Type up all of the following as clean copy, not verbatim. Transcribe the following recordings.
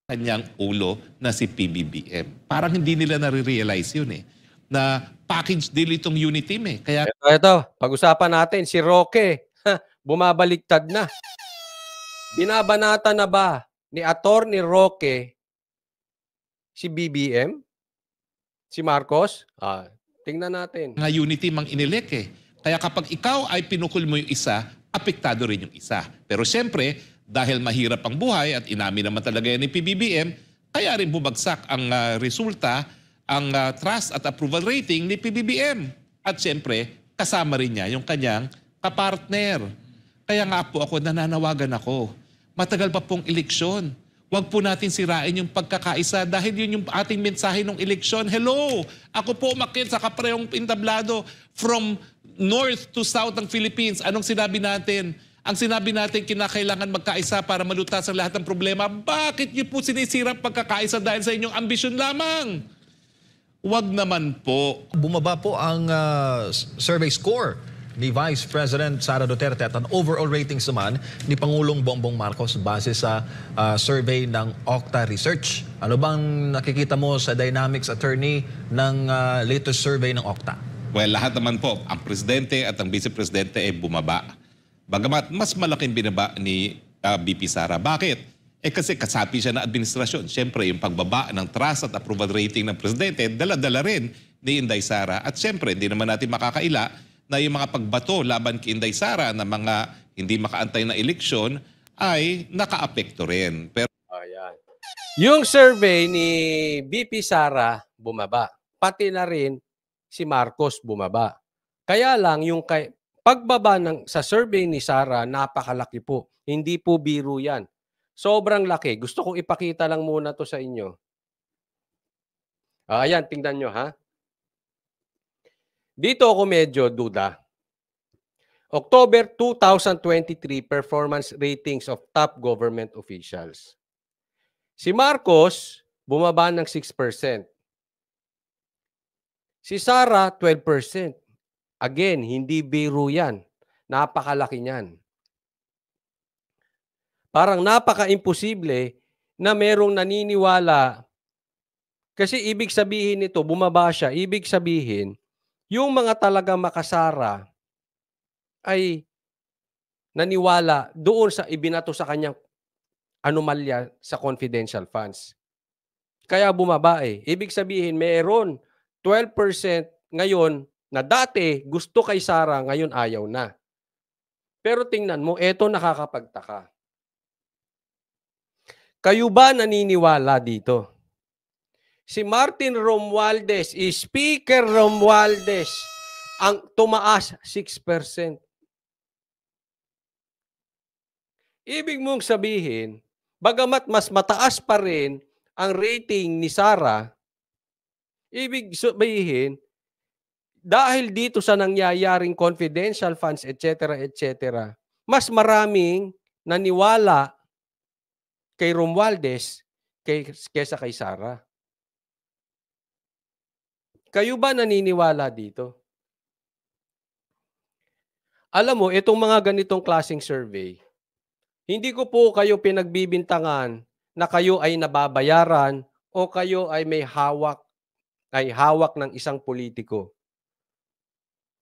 kanyang ulo na si PBBM. Parang hindi nila nare-realize yun eh. Na package deal itong Uniteam eh. Kaya Ito, pag-usapan natin si Roque. Bumabaliktad na. Binabanata na ba ni Attorney Roque si BBM? Si Marcos? Tingnan natin. nga Uniteam ang inilek eh. Kaya kapag ikaw ay pinukul mo yung isa, apektado rin yung isa. Pero siyempre, dahil mahirap ang buhay at inamin naman talaga yan ni PBBM, kaya rin bumagsak ang resulta, ang trust at approval rating ni PBBM. At siyempre, kasama rin niya yung kanyang kapartner. Kaya nga po ako, nananawagan ako. Matagal pa pong eleksyon. Huwag po natin sirain yung pagkakaisa dahil yun yung ating mensahe ng eleksyon. Hello! Ako po umakyat sa kaparehong entablado from north to south ng Philippines. Anong sinabi natin? Ang sinabi natin, kinakailangan magkaisa para malutas ang lahat ng problema. Bakit niyo po sinisira ang pagkakaisa dahil sa inyong ambisyon lamang? Huwag naman po. Bumaba po ang survey score ni Vice President Sara Duterte at ang overall ratings naman ni Pangulong Bongbong Marcos base sa survey ng Okta Research. Ano bang nakikita mo sa dynamics, attorney, ng latest survey ng Okta? Well, lahat naman po, ang presidente at ang vice-presidente ay bumaba. Bagamat mas malaking binaba ni BP Sara. Bakit? Kasi kasapi siya ng administrasyon. Siyempre, yung pagbaba ng trust at approval rating ng presidente, dala-dala rin ni Inday Sara. At siyempre, hindi naman natin makakaila na yung mga pagbato laban kay Inday Sara na mga hindi makaantay na eleksyon ay nakaapekto rin. Pero Ayan. Yung survey ni BP Sara bumaba. Pati na rin si Marcos bumaba. Kaya lang yung pagbaba sa survey ni Sara, napakalaki po. Hindi po biro yan. Sobrang laki. Gusto kong ipakita lang muna to sa inyo. Ayan, tingnan nyo ha. Dito ako medyo duda. October 2023 performance ratings of top government officials. Si Marcos, bumaba ng 6%. Si Sara, 12%. Again, hindi biro yan. Napakalaki niyan. Parang napaka-imposible na merong naniniwala. Kasi ibig sabihin nito, bumaba siya. Ibig sabihin, yung mga talaga makasara ay naniwala doon sa ibinato sa kanyang anomalya sa confidential funds. Kaya bumaba eh. Ibig sabihin, meron 12% ngayon na dati gusto kay Sara, ngayon ayaw na. Pero tingnan mo, eto nakakapagtaka. Kayo ba naniniwala dito? Si Martin Romualdez, Speaker Romualdez, ang tumaas 6%. Ibig mong sabihin, bagamat mas mataas pa rin ang rating ni Sara, ibig sabihin, dahil dito sa nangyayaring confidential funds, etc., etc., mas maraming naniwala kay Romualdez kaysa kay Sara. Kayo ba naniniwala dito? Alam mo, itong mga ganitong klaseng survey, hindi ko po kayo pinagbibintangan na kayo ay nababayaran o kayo ay may hawak ng isang politiko.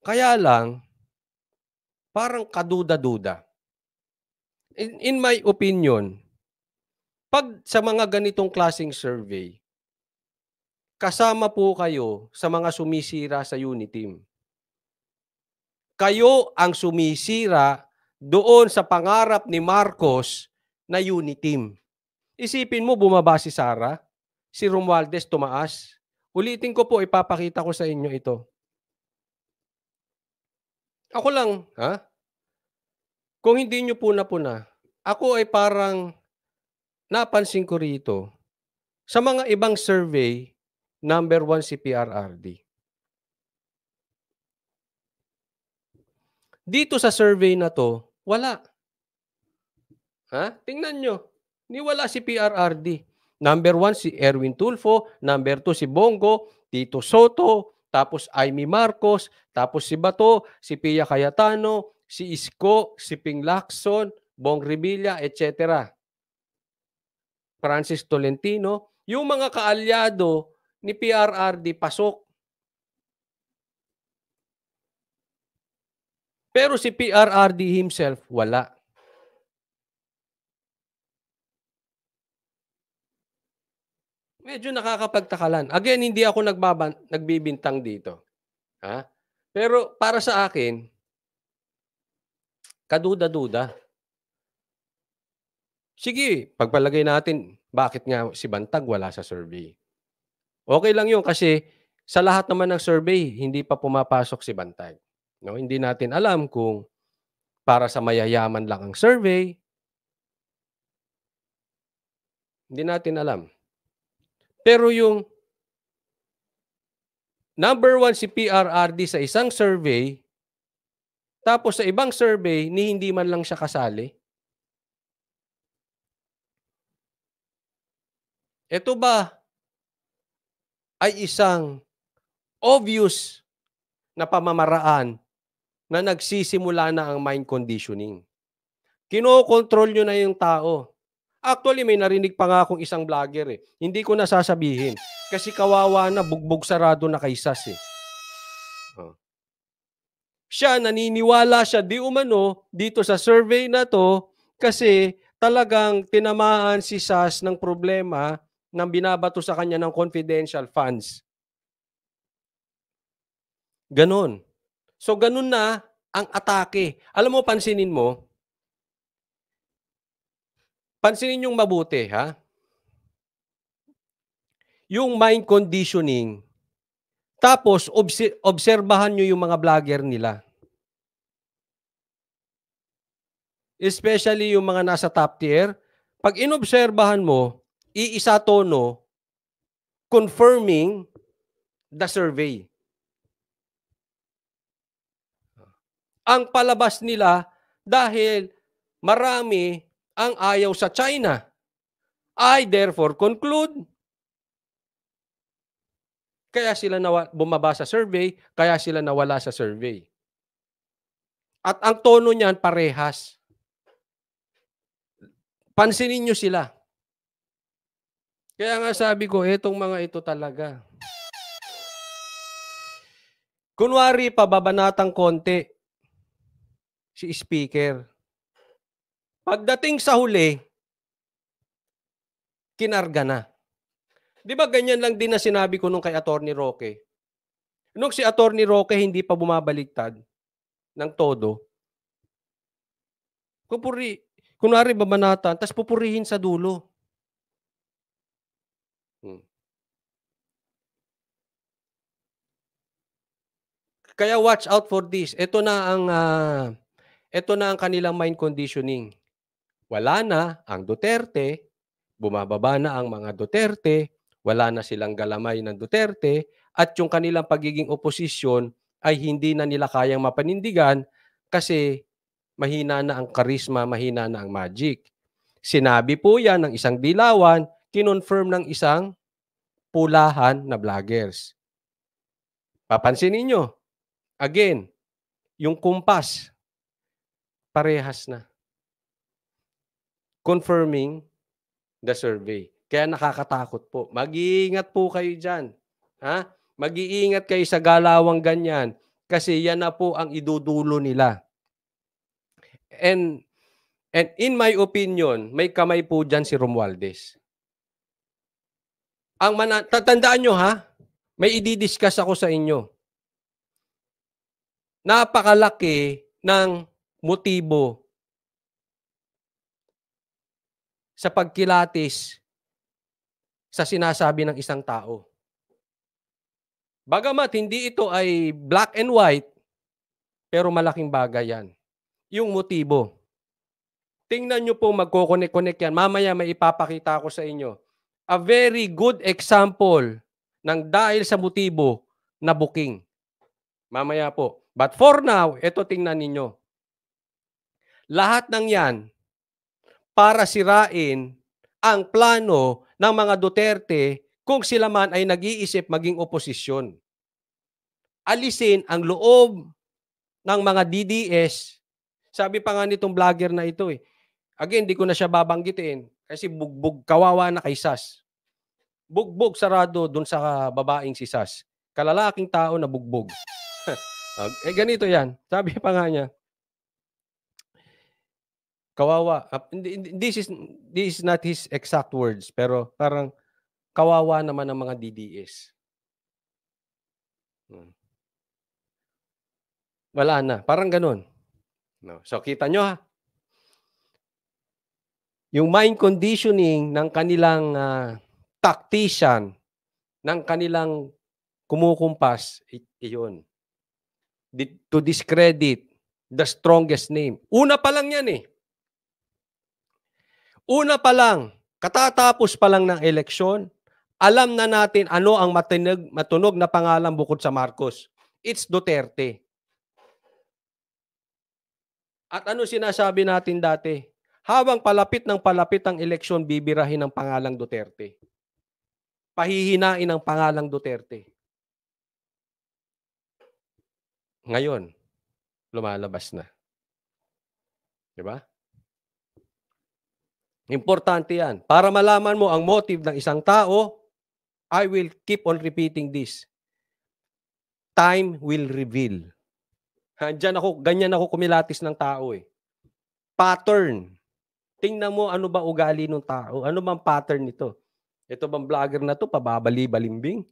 Kaya lang, parang kaduda-duda. In my opinion, pag sa mga ganitong klaseng survey, kasama po kayo sa mga sumisira sa Uniteam. Kayo ang sumisira doon sa pangarap ni Marcos na Uniteam. Isipin mo, bumaba si Sara, si Romualdez tumaas. Ulitin ko po, ipapakita ko sa inyo ito. Ako lang, ha? Kung hindi nyo puna-puna, ako ay parang napansin ko rito, sa mga ibang survey, number 1 si PRRD. Dito sa survey na to, wala. Ha? Tingnan nyo. Wala si PRRD. Number 1 si Erwin Tulfo, number 2 si Bongo, Tito Soto, tapos Amy Marcos, tapos si Bato, si Pia Cayetano, si Isko, si Ping Lacson, Bong Revilla, etc. Francis Tolentino, yung mga kaalyado ni PRRD pasok. Pero si PRRD himself, wala. Medyo nakakapagtakalan. Again, hindi ako nagbibintang dito. Ha? Pero para sa akin, kaduda-duda. Sige, pagpalagay natin, bakit nga si Bantag wala sa survey? Okay lang yun kasi sa lahat naman ng survey, hindi pa pumapasok si Bantag. No? Hindi natin alam kung para sa mayayaman lang ang survey. Hindi natin alam. Pero yung number 1 si PRRD sa isang survey, tapos sa ibang survey, ni hindi man lang siya kasali. Ito ba ay isang obvious na pamamaraan na nagsisimula na ang mind conditioning? Kinokontrol nyo na yung tao. Actually, may narinig pa nga akong isang vlogger eh. Hindi ko na sasabihin. Kasi kawawa na, bugbog sarado na kay Sas eh. Siya, naniniwala siya di umano dito sa survey na to kasi talagang tinamaan si Sas ng problema ng binabato sa kanya ng confidential funds. Ganon. So, ganon na ang atake. Alam mo, pansinin yung mabuti, ha? Yung mind conditioning, tapos obserbahan nyo yung mga vlogger nila. Especially yung mga nasa top tier. Pag inobserbahan mo, iisa tono, confirming the survey. Ang palabas nila dahil marami ang ayaw sa China. I therefore conclude. Kaya sila bumaba sa survey, kaya sila nawala sa survey. At ang tono niyan parehas. Pansinin nyo sila. Kaya nga sabi ko, etong mga ito talaga. Kunwari, pababanatang konti si speaker. Pagdating sa huli, kinarga na. Di ba ganyan lang din na sinabi ko nung kay Atty. Roque? Nung si Atty. Roque hindi pa bumabaliktad ng todo, kunwari babanatan, tas pupurihin sa dulo. Kaya watch out for this. Ito na ang kanilang mind conditioning. Wala na ang Duterte, bumababa na ang mga Duterte, wala na silang galamay ng Duterte, at yung kanilang pagiging oposisyon ay hindi na nila kayang mapanindigan kasi mahina na ang karisma, mahina na ang magic. Sinabi po yan ng isang dilawan, kinonfirm ng isang pulahan na vloggers. Papansinin nyo, again, yung kumpas, parehas na. Confirming the survey. Kaya nakakatakot po. Mag-iingat po kayo dyan. Ha? Mag-iingat kayo sa galawang ganyan kasi yan na po ang idudulo nila. And in my opinion, may kamay po dyan si Romualdez. Tatandaan nyo ha, may i-discuss ako sa inyo. Napakalaki ng motibo sa pagkilatis sa sinasabi ng isang tao. Bagamat hindi ito ay black and white, pero malaking bagay yan. Yung motibo. Tingnan nyo po, magkoconnect-connect yan. Mamaya may ipapakita ko sa inyo. A very good example ng dahil sa motibo na booking. Mamaya po. But for now, ito tingnan ninyo. Lahat ng yan para sirain ang plano ng mga Duterte kung sila man ay nag-iisip maging oposisyon. Alisin ang loob ng mga DDS. Sabi pa nga nitong vlogger na ito eh. Again, di ko na siya babanggitin. Kasi bugbog, kawawa na kay Sas. Bugbog sarado dun sa babaeng si Sas. Kalalaking tao na bugbog. Ganito yan. Sabi pa nga niya, kawawa. This is not his exact words, pero parang kawawa naman ang mga DDS. Wala na. Parang ganun. No. So, kita nyo ha. Yung mind conditioning ng kanilang tactician, ng kanilang kumukumpas, iyon. To discredit the strongest name. Una pa lang yan eh. Una pa lang, katatapos pa lang ng eleksyon, alam na natin ano ang matunog na pangalan bukod sa Marcos. It's Duterte. At ano sinasabi natin dati? Habang palapit ang eleksyon, bibirahin ang pangalang Duterte. Pahihinain ang pangalang Duterte. Ngayon, lumalabas na. Diba? Importante yan. Para malaman mo ang motive ng isang tao, I will keep on repeating this. Time will reveal. Ganyan ako kumilatis ng tao eh. Pattern. Tingnan mo ano ba ugali ng tao. Ano bang pattern nito? Ito bang vlogger na to pababali-balimbing?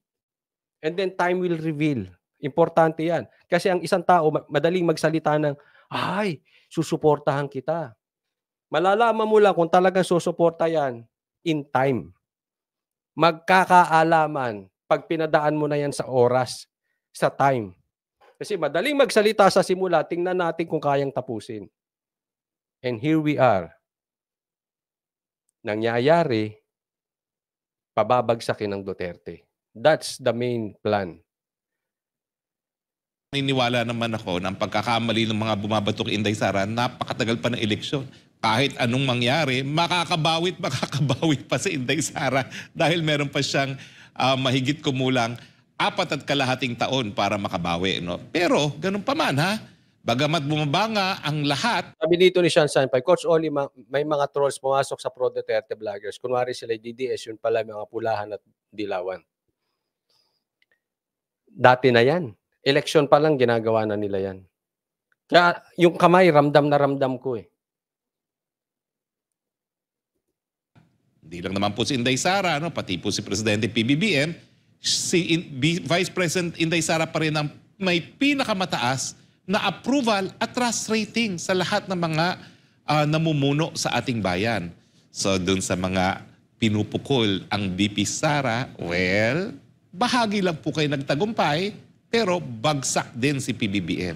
And then time will reveal. Importante yan. Kasi ang isang tao madaling magsalita ng, ay, susuportahan kita. Malalaman mo lang kung talagang susuporta yan in time. Magkakaalaman pag pinadaan mo na yan sa oras, sa time. Kasi madaling magsalita sa simula, tingnan natin kung kayang tapusin. And here we are. Nangyayari, pababagsakin ng Duterte. That's the main plan. Niniwala naman ako ng pagkakamali ng mga bumabatok kay Inday Sara, napakatagal pa ng eleksyon. Kahit anong mangyari, makakabawit pa si Inday Sara dahil meron pa siyang mahigit kumulang 4.5 taon para makabawi. No? Pero, ganun pa man ha, bagamat bumaba nga ang lahat. Sabi dito ni Sean Sanpay, Coach Oli, may mga trolls pumasok sa Pro Duterte vloggers. Kunwari sila DDS, yun pala mga pulahan at dilawan. Dati na yan. Election pa lang, ginagawa na nila yan. Kaya yung kamay, ramdam na ramdam ko eh. Hindi lang naman po si Inday Sara, no? Pati po si Presidente PBBM, si Vice President Inday Sara pa rin ang may pinakamataas na approval at trust rating sa lahat ng mga namumuno sa ating bayan. So dun sa mga pinupukol ang VP Sara, well, bahagi lang po kayo nagtagumpay, pero bagsak din si PBBM.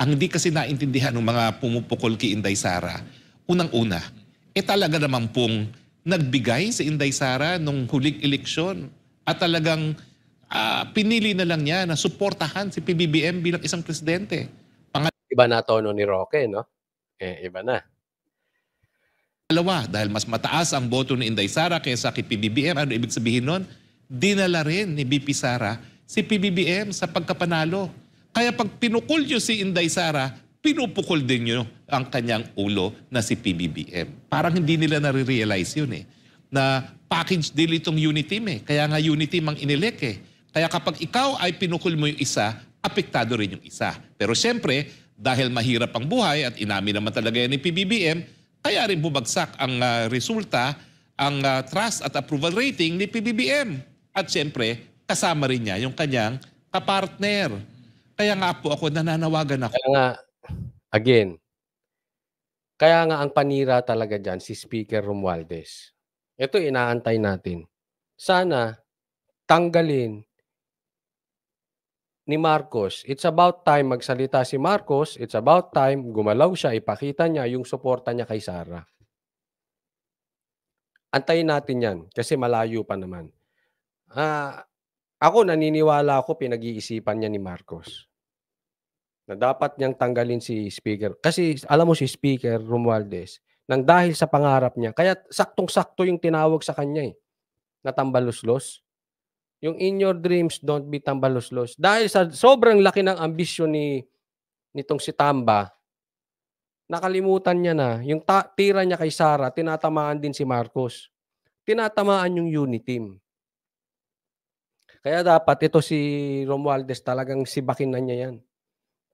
Ang hindi kasi naintindihan ng mga pumupukol kay Inday Sara, unang-una, talaga naman pong nagbigay si Inday Sara nung huling eleksyon at talagang pinili na lang niya na suportahan si PBBM bilang isang presidente. Iba na tono ni Roque, no? Iba na. Dalawa, dahil mas mataas ang boto ni Inday Sara kaysa kay PBBM, ano ibig sabihin nun? Dinala rin ni VP Sara si PBBM sa pagkapanalo. Kaya pag pinukol nyo si Inday Sara, pinupukol din nyo ang kanyang ulo na si PBBM. Parang hindi nila nare-realize yun eh. Na package deal itong Uniteam eh. Kaya nga Uniteam ang inilek eh. Kaya kapag ikaw ay pinukol mo yung isa, apektado rin yung isa. Pero siyempre, dahil mahirap ang buhay at inamin naman talaga yan ni PBBM, kaya rin bumagsak ang resulta, ang trust at approval rating ni PBBM. At siyempre, kasama rin niya yung kanyang kapartner. Kaya nga po ako nananawagan ako. Kaya nga, again, kaya nga ang panira talaga dyan si Speaker Romualdez. Ito inaantay natin. Sana tanggalin ni Marcos. It's about time magsalita si Marcos. It's about time gumalaw siya, ipakita niya yung suporta niya kay Sara. Antayin natin yan kasi malayo pa naman. Ako naniniwala ako pinag-iisipan niya ni Marcos na dapat niyang tanggalin si Speaker. Kasi alam mo si Speaker Romualdez, nang dahil sa pangarap niya, kaya saktong-sakto yung tinawag sa kanya na tambaluslos. Yung in your dreams, don't be tambaluslos. Dahil sa sobrang laki ng ambisyon nitong si Tamba, nakalimutan niya na, yung tira niya kay Sara, tinatamaan din si Marcos. Tinatamaan yung unit team. Kaya dapat ito si Romualdez talagang sibakin na niya yan.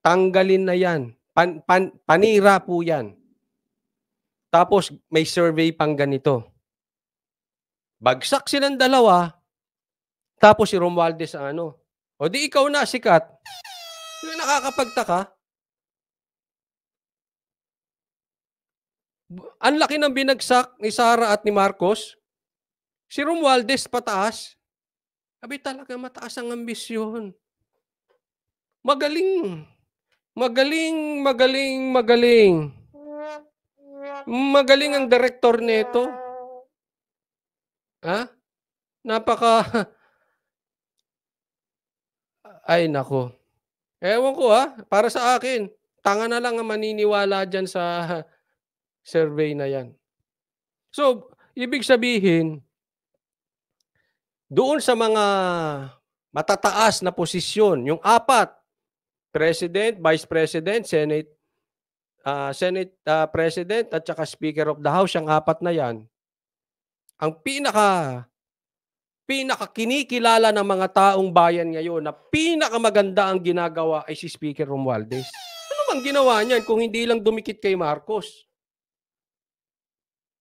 Tanggalin na yan. Panira po yan. Tapos may survey pang ganito. Bagsak silang dalawa, tapos si Romualdez ang ano. O di ikaw na, sikat. Yung nakakapagtaka. Ang laki ng binagsak ni Sara at ni Marcos. Si Romualdez pataas. Sabi talaga mataas ang ambisyon. Magaling. Magaling, magaling, magaling. Magaling ang direktor nito. Ha? Napaka... Ay, nako. Ewan ko para sa akin, tanga na lang ang maniniwala dyan sa survey na yan. So, ibig sabihin, doon sa mga matataas na posisyon, yung 4, President, Vice President, Senate President at saka Speaker of the House, yung 4 na yan, ang pinakakinikilala ng mga taong bayan ngayon na pinakamaganda ang ginagawa ay si Speaker Romualdez. Ano bang ginawa niyan kung hindi lang dumikit kay Marcos?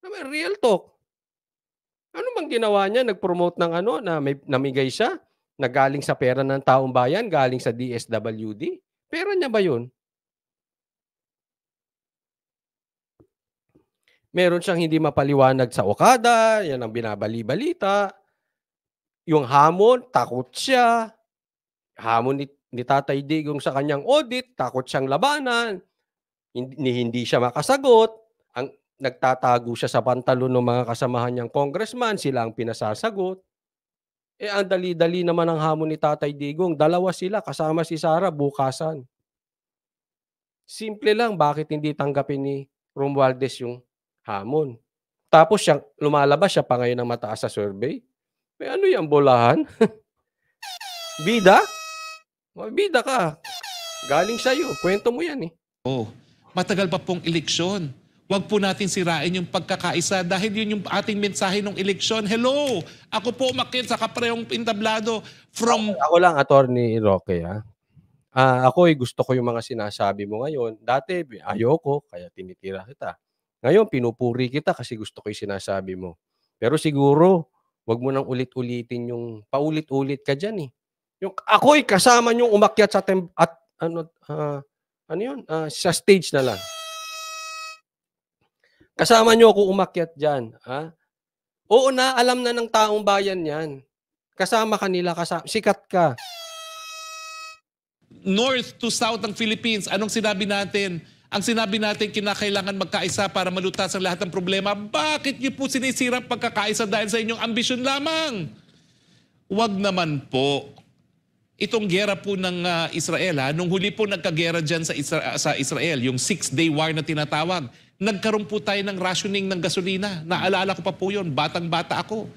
Real talk. Ano bang ginawa niya? Nag-promote ng na may namigay siya na galing sa pera ng taong bayan, galing sa DSWD? Pera niya ba yun? Meron siyang hindi mapaliwanag sa Okada, yan ang binabali-balita. Yung hamon, takot siya. Hamon ni Tatay Digong sa kanyang audit, takot siyang labanan. Hindi siya makasagot. Nagtatago siya sa pantalon ng mga kasamahan niyang congressman, sila ang pinasasagot. Ang dali-dali naman ang hamon ni Tatay Digong. 2 sila, kasama si Sara, bukasan. Simple lang, bakit hindi tanggapin ni Romualdez yung hamon? Tapos lumalabas siya pa ngayon ng mataas sa survey. May ano yan, bolahan? Bida? Bida ka. Galing sa'yo. Kwento mo yan Matagal pa pong eleksyon. Huwag po natin sirain yung pagkakaisa dahil yun yung ating mensahe ng eleksyon. Hello! Ako po umakyat sa kaprehong pintablado from... Ako lang, Attorney Roque, ako'y gusto ko yung mga sinasabi mo ngayon. Dati, ayoko, kaya tinitira kita. Ngayon, pinupuri kita kasi gusto ko yung sinasabi mo. Pero siguro, wag mo nang ulit-ulitin yung paulit-ulit ka dyan Yung ako'y kasama niyong umakyat sa sa stage na lang. Kasama niyo ako umakyat dyan. Oo na, alam na ng taong bayan yan. Kasama kanila, sikat ka. North to south ng Philippines, anong sinabi natin? Ang sinabi natin, kinakailangan magkaisa para malutas ang lahat ng problema. Bakit niyo po sinisira ang pagkakaisa dahil sa inyong ambisyon lamang? Wag naman po. Itong gera po ng Israel, nung huli po nagkagera dyan sa Israel, yung 6-day war na tinatawag, nagkaroon po tayo ng rationing ng gasolina. Naalala ko pa po yun, batang-bata ako.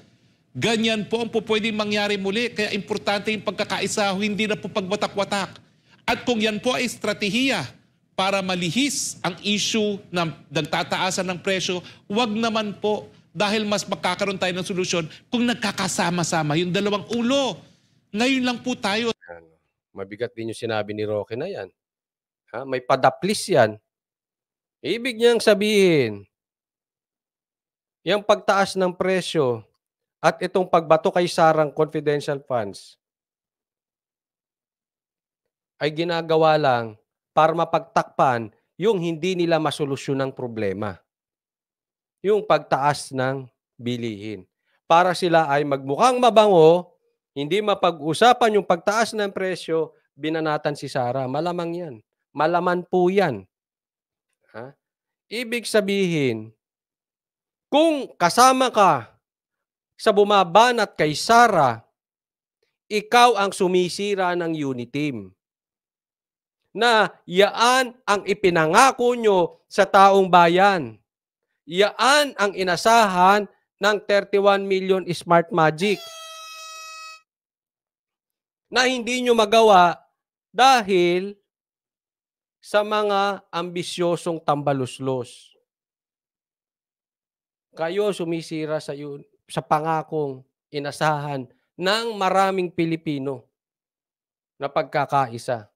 Ganyan po ang po pwedeng mangyari muli. Kaya importante yung pagkakaisa, hindi na po pagwatak-watak. At kung yan po ay estratehiya para malihis ang issue ng nagtataasan ng presyo, wag naman po dahil mas makakaroon tayo ng solusyon kung nagkakasama-sama yung dalawang ulo. Ngayon lang po tayo. Mabigat din yung sinabi ni Roque na yan. May padaplis yan. Ibig niyang sabihin, yung pagtaas ng presyo at itong pagbato kay Sarang confidential funds ay ginagawa lang para mapagtakpan yung hindi nila masolusyon ng problema. Yung pagtaas ng bilihin. Para sila ay magmukhang mabango, hindi mapag-usapan yung pagtaas ng presyo, binanatan si Sara. Malamang yan. Malaman po yan. Ibig sabihin, kung kasama ka sa bumabanat kay Sara, ikaw ang sumisira ng unit team. Na yaan ang ipinangako nyo sa taong bayan. Yaan ang inasahan ng 31 million Smart Magic. Na hindi nyo magawa dahil sa mga ambisyosong tambaluslos. Kayo sumisira sa pangakong inasahan ng maraming Pilipino na pagkakaisa.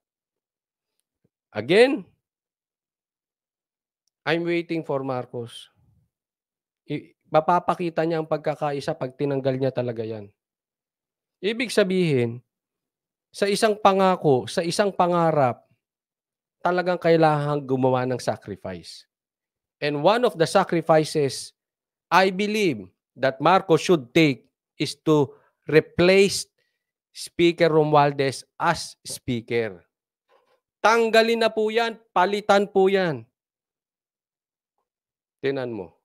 Again, I'm waiting for Marcos. Mapapakita niya ang pagkakaisa pag tinanggal niya talaga yan. Ibig sabihin, sa isang pangako, sa isang pangarap, talagang kailangan gumawa ng sacrifice. And one of the sacrifices I believe that Marcos should take is to replace Speaker Romualdez as Speaker. Tanggalin na po yan, palitan po yan. Tingnan mo.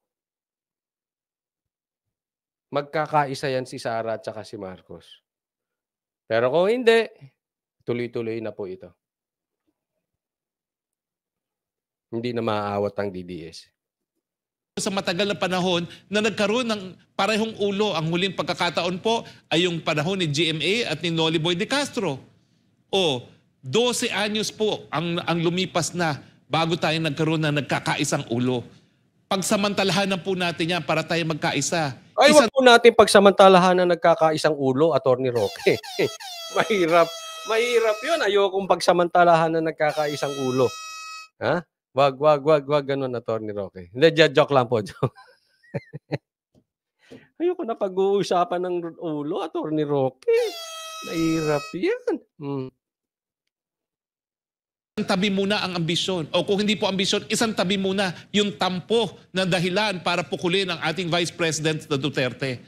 Magkakaisa yan si Sara at saka si Marcos. Pero kung hindi, tuloy-tuloy na po ito. Hindi na maaawat ang DDS. Sa matagal na panahon na nagkaroon ng parehong ulo. Ang huling pagkakataon po ay yung panahon ni GMA at ni Noli Boy de Castro. 12 anyos po ang lumipas na bago tayo nagkaroon ng nagkakaisang ulo. Pagsamantalahan na po natin yan para tayo magkaisa. Ay, wag po natin pagsamantalahan na nagkakaisang ulo, Attorney Roque. Mahirap. Mahirap yun. Ayokong pagsamantalahan na nagkakaisang ulo. Ha? Wag ganun, Attorney Roque. Hindi, joke lang po. Ayoko na pag-uusapan ng ulo, Attorney Roque. Mahirap yan. Tabi muna ang ambisyon. O kung hindi po ambisyon, isang tabi muna yung tampo na dahilan para pukulin ang ating Vice President na Duterte.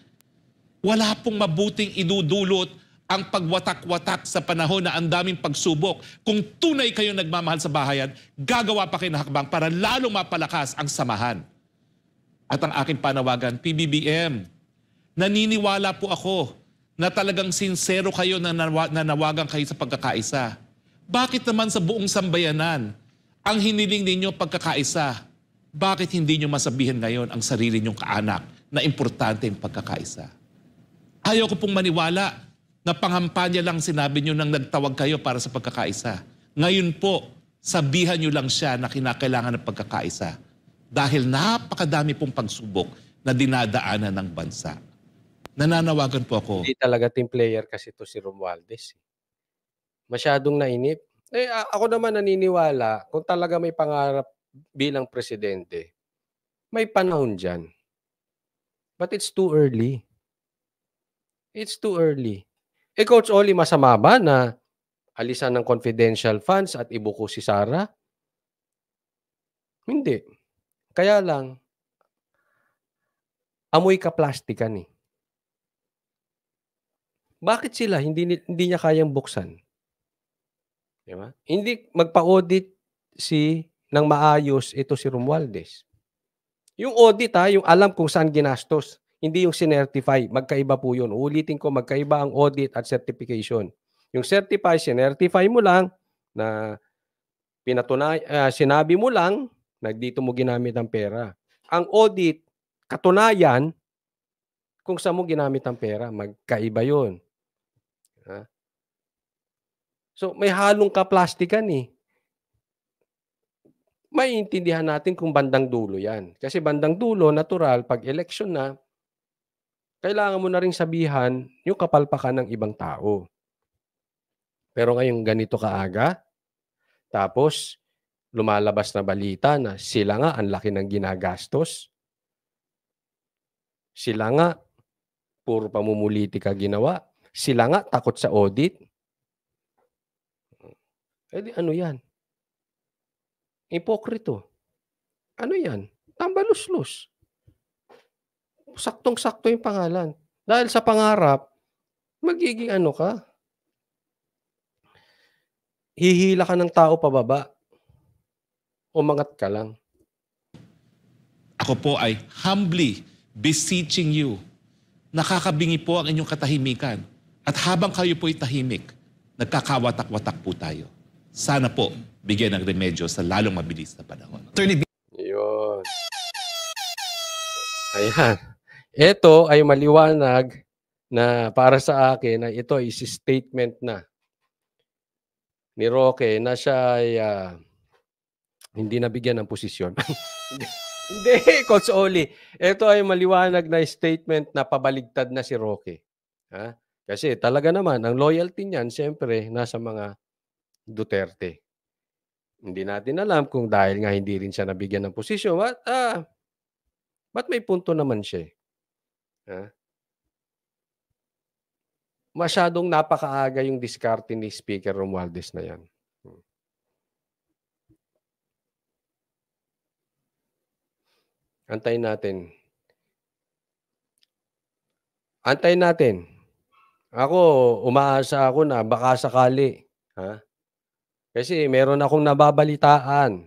Wala pong mabuting idudulot ang pagwatak-watak sa panahon na ang daming pagsubok. Kung tunay kayo nagmamahal sa bahayan, gagawa pa kayo ng hakbang para lalong mapalakas ang samahan. At ang aking panawagan, PBBM, naniniwala po ako na talagang sincero kayo na nanawagan kayo sa pagkakaisa. Bakit naman sa buong sambayanan ang hiniling ninyo pagkakaisa? Bakit hindi nyo masabihin ngayon ang sarili nyong kaanak na importante ang pagkakaisa? Ayaw ko pong maniwala na pangampanya lang sinabi nyo nang nagtawag kayo para sa pagkakaisa. Ngayon po, sabihan nyo lang siya na kinakailangan ng pagkakaisa. Dahil napakadami pong pagsubok na dinadaanan ng bansa. Nananawagan po ako. Hindi talaga team player kasi to si Romualdez. Masyadong nainip. Ako naman naniniwala, kung talaga may pangarap bilang presidente, may panahon dyan. But it's too early. It's too early. Coach Oli, masama ba na alisan ng confidential funds at ibuko si Sara? Hindi. Kaya lang, amoy kaplastikan eh. Bakit sila hindi niya kayang buksan? Diba? Hindi magpa-audit ng maayos ito si Romualdez. Yung audit yung alam kung saan ginastos, hindi yung sinertify. Magkaiba po yun. Ulitin ko, magkaiba ang audit at certification. Yung sinertify mo lang na sinabi mo lang na dito mo ginamit ang pera. Ang audit, katunayan kung saan mo ginamit ang pera. Magkaiba yun. So, may halong kaplastikan eh. Maiintindihan natin kung bandang dulo yan. Kasi bandang dulo, natural, pag election na, kailangan mo na rin sabihan yung kapalpakan ng ibang tao. Pero ngayon ganito kaaga, tapos lumalabas na balita na sila nga ang laki ng ginagastos. Sila nga, puro pamumulitika ginawa. Sila nga takot sa audit. Di ano yan? Ipokrito. Ano yan? Tambaluslos. Saktong-sakto yung pangalan. Dahil sa pangarap, magiging ano ka? Hihila ka ng tao pababa. Umangat ka lang. Ako po ay humbly beseeching you. Nakakabingi po ang inyong katahimikan. At habang kayo po'y tahimik, nagkakawatak-watak po tayo. Sana po bigyan ng remedyo sa lalong mabilis na panahon. Yun. Ayan. Ito ay maliwanag na para sa akin na ito is statement na ni Roque na siya ay Hindi nabigyan ng posisyon. Hindi, hindi, Coach Oli. Ito ay maliwanag na statement na pabaligtad na si Roque. Ha? Kasi talaga naman, ang loyalty niyan, siyempre, nasa mga Duterte. Hindi natin alam kung dahil nga hindi rin siya nabigyan ng posisyon, ba't may punto naman siya eh. Ha? Masyadong napakaaga yung diskarte ni Speaker Romualdez na yan. Antayin natin. Antayin natin. Ako, umaasa ako na baka sakali. Ha? Kasi meron akong nababalitaan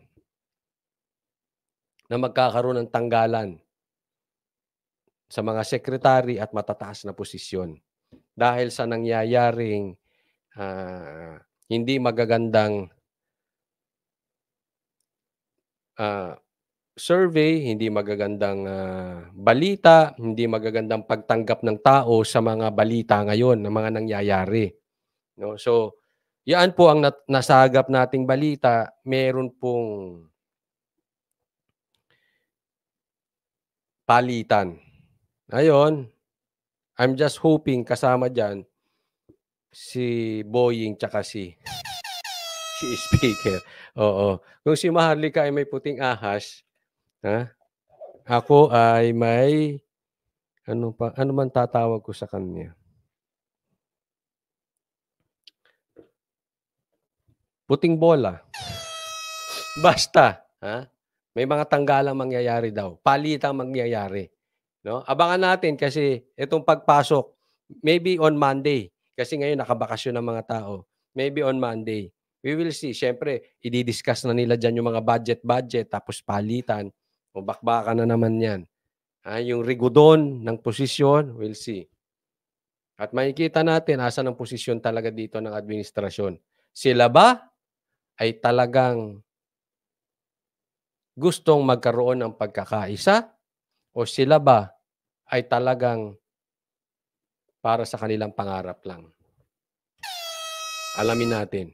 na magkakaroon ng tanggalan sa mga sekretary at matataas na posisyon dahil sa nangyayaring hindi magagandang survey, hindi magagandang balita, hindi magagandang pagtanggap ng tao sa mga balita ngayon, ng mga nangyayari. No? So, yan po ang nasagap nating balita. Meron pong palitan. Ngayon, I'm just hoping kasama dyan si Boying tsaka si Speaker. Oo. Kung si Maharlika ay may puting ahas, ako ay may ano man tatawag ko sa kanya? Puting bola. Basta, may mga tanggalang mangyayari daw. Palitang mangyayari. No? Abangan natin kasi itong pagpasok, maybe on Monday. Kasi ngayon nakabakasyon ng mga tao. Maybe on Monday. We will see. Siyempre, i-discuss na nila dyan yung mga budget, tapos palitan. O bakbakan na naman yan. Yung rigudon ng posisyon, we'll see. At makikita natin asan ang posisyon talaga dito ng administrasyon. Sila ba ay talagang gustong magkaroon ng pagkakaisa? O sila ba ay talagang para sa kanilang pangarap lang? Alamin natin.